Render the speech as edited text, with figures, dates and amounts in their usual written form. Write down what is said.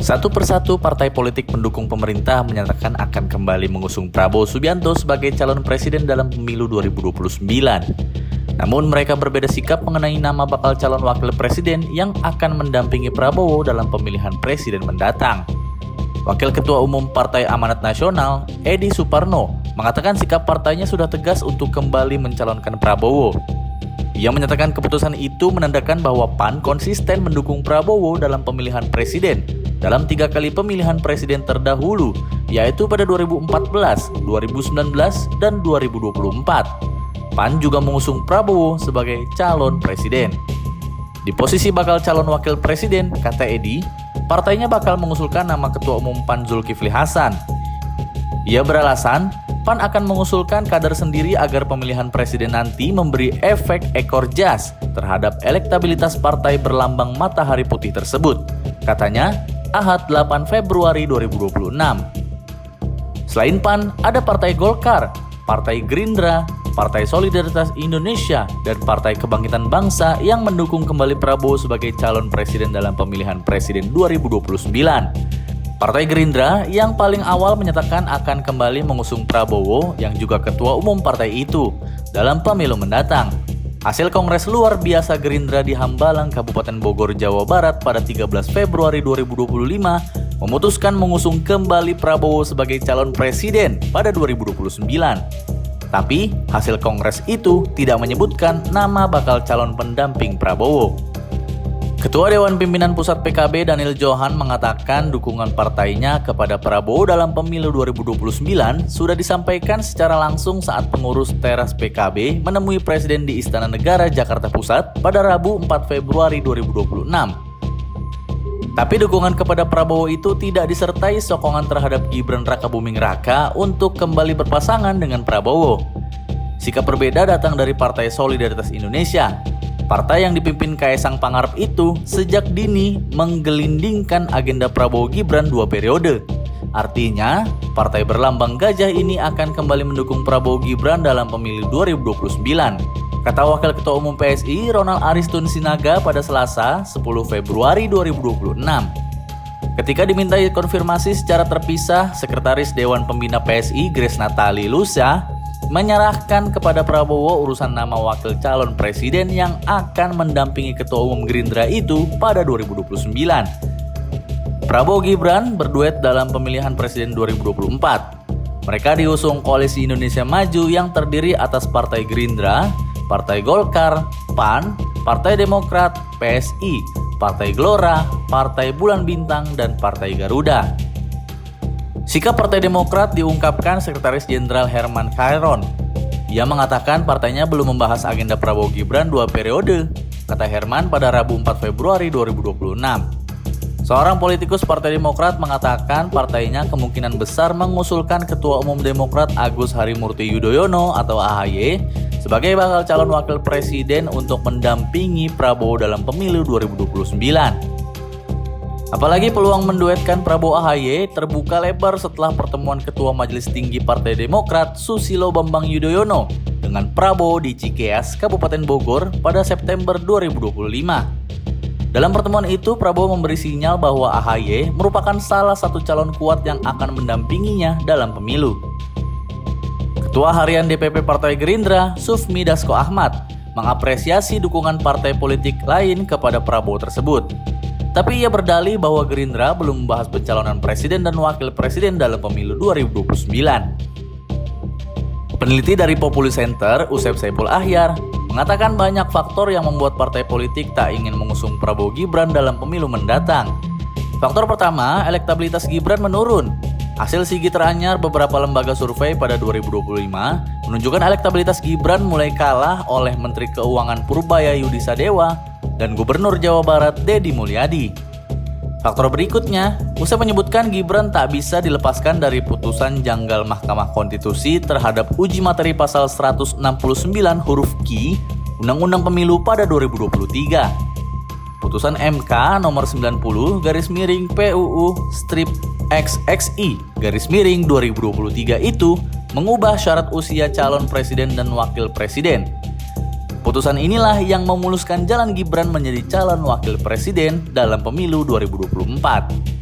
Satu persatu partai politik pendukung pemerintah menyatakan akan kembali mengusung Prabowo Subianto sebagai calon presiden dalam pemilu 2029. Namun mereka berbeda sikap mengenai nama bakal calon wakil presiden yang akan mendampingi Prabowo dalam pemilihan presiden mendatang. Wakil Ketua Umum Partai Amanat Nasional, Edi Suparno, mengatakan sikap partainya sudah tegas untuk kembali mencalonkan Prabowo. Ia menyatakan keputusan itu menandakan bahwa PAN konsisten mendukung Prabowo dalam pemilihan presiden dalam 3 kali pemilihan presiden terdahulu, yaitu pada 2014, 2019, dan 2024. PAN juga mengusung Prabowo sebagai calon presiden. Di posisi bakal calon wakil presiden, kata Edi, partainya bakal mengusulkan nama Ketua Umum PAN Zulkifli Hasan. Ia beralasan, PAN akan mengusulkan kader sendiri agar pemilihan presiden nanti memberi efek ekor jas terhadap elektabilitas partai berlambang matahari putih tersebut. Katanya, Ahad 8 Februari 2026. Selain PAN, ada Partai Golkar, Partai Gerindra, Partai Solidaritas Indonesia, dan Partai Kebangkitan Bangsa yang mendukung kembali Prabowo sebagai calon presiden dalam pemilihan presiden 2029. Partai Gerindra yang paling awal menyatakan akan kembali mengusung Prabowo yang juga ketua umum partai itu dalam pemilu mendatang. Hasil Kongres Luar Biasa Gerindra di Hambalang, Kabupaten Bogor, Jawa Barat pada 13 Februari 2025 memutuskan mengusung kembali Prabowo sebagai calon presiden pada 2029. Tapi hasil Kongres itu tidak menyebutkan nama bakal calon pendamping Prabowo. Ketua Dewan Pimpinan Pusat PKB Daniel Johan mengatakan dukungan partainya kepada Prabowo dalam pemilu 2029 sudah disampaikan secara langsung saat pengurus teras PKB menemui Presiden di Istana Negara Jakarta Pusat pada Rabu 4 Februari 2026. Tapi dukungan kepada Prabowo itu tidak disertai sokongan terhadap Gibran Rakabuming Raka untuk kembali berpasangan dengan Prabowo. Sikap berbeda datang dari Partai Solidaritas Indonesia. Partai yang dipimpin Kaesang Pangarep itu sejak dini menggelindingkan agenda Prabowo Gibran 2 periode. Artinya, partai berlambang gajah ini akan kembali mendukung Prabowo Gibran dalam pemilu 2029. Kata Wakil Ketua Umum PSI Ronald Aristun Sinaga pada Selasa 10 Februari 2026. Ketika dimintai konfirmasi secara terpisah, Sekretaris Dewan Pembina PSI Grace Natali Lusa menyerahkan kepada Prabowo urusan nama wakil calon presiden yang akan mendampingi Ketua Umum Gerindra itu pada 2029. Prabowo Gibran berduet dalam pemilihan presiden 2024. Mereka diusung Koalisi Indonesia Maju yang terdiri atas Partai Gerindra, Partai Golkar, PAN, Partai Demokrat, PSI, Partai Gelora, Partai Bulan Bintang, dan Partai Garuda. Sikap Partai Demokrat diungkapkan Sekretaris Jenderal Herman Khairon. Ia mengatakan partainya belum membahas agenda Prabowo Gibran 2 periode, kata Herman pada Rabu 4 Februari 2026. Seorang politikus Partai Demokrat mengatakan partainya kemungkinan besar mengusulkan Ketua Umum Demokrat Agus Harimurti Yudhoyono atau AHY sebagai bakal calon wakil presiden untuk mendampingi Prabowo dalam pemilu 2029. Apalagi peluang menduetkan Prabowo AHY terbuka lebar setelah pertemuan Ketua Majelis Tinggi Partai Demokrat Susilo Bambang Yudhoyono dengan Prabowo di Cikeas, Kabupaten Bogor pada September 2025. Dalam pertemuan itu, Prabowo memberi sinyal bahwa AHY merupakan salah satu calon kuat yang akan mendampinginya dalam pemilu. Ketua Harian DPP Partai Gerindra, Sufmi Dasko Ahmad, mengapresiasi dukungan partai politik lain kepada Prabowo tersebut. Tapi ia berdalih bahwa Gerindra belum membahas pencalonan presiden dan wakil presiden dalam pemilu 2029. Peneliti dari Populi Center, Usep Saiful Ahyar, mengatakan banyak faktor yang membuat partai politik tak ingin mengusung Prabowo Gibran dalam pemilu mendatang. Faktor pertama, elektabilitas Gibran menurun. Hasil Sigi teranyar beberapa lembaga survei pada 2025 menunjukkan elektabilitas Gibran mulai kalah oleh Menteri Keuangan Purbaya Yudi Sadewa dan Gubernur Jawa Barat Deddy Mulyadi. Faktor berikutnya, Usep menyebutkan Gibran tak bisa dilepaskan dari putusan janggal Mahkamah Konstitusi terhadap uji materi pasal 169 huruf Q Undang-Undang Pemilu pada 2023. Putusan MK nomor 90 PUU strip XXI 2023 itu mengubah syarat usia calon presiden dan wakil presiden. Putusan inilah yang memuluskan jalan Gibran menjadi calon wakil presiden dalam pemilu 2024.